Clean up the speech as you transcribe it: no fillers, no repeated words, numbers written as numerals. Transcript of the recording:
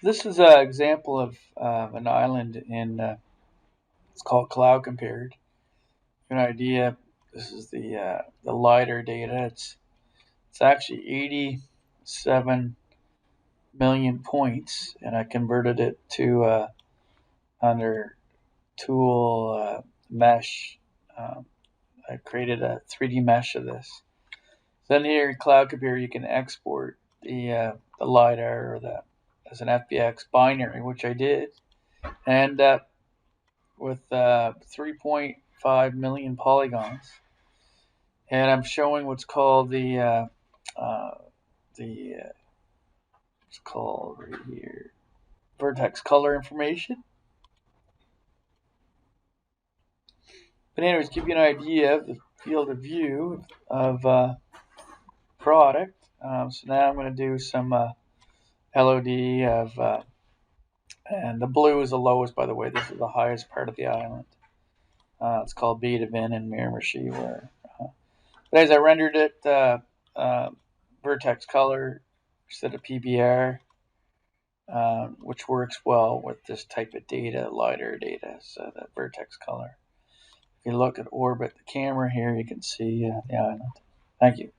This is an example of an island in, it's called Cloud Compared. An idea, this is the LIDAR data. It's actually 87 million points, and I converted it to under tool mesh. Um, I created a 3D mesh of this. Then here in Cloud Computer, you can export the LiDAR or the as an FBX binary, which I did, and with 3.5 million polygons, and I'm showing what's called the it's called right here vertex color information. But anyways, give you an idea of the field of view of product. So now I'm going to do some LOD of, and the blue is the lowest, by the way. This is the highest part of the island. It's called Beta Vin and Miramichi. But as I rendered it, vertex color instead of PBR, which works well with this type of data, LiDAR data, so that vertex color. If you look at orbit the camera here, you can see the island. Thank you.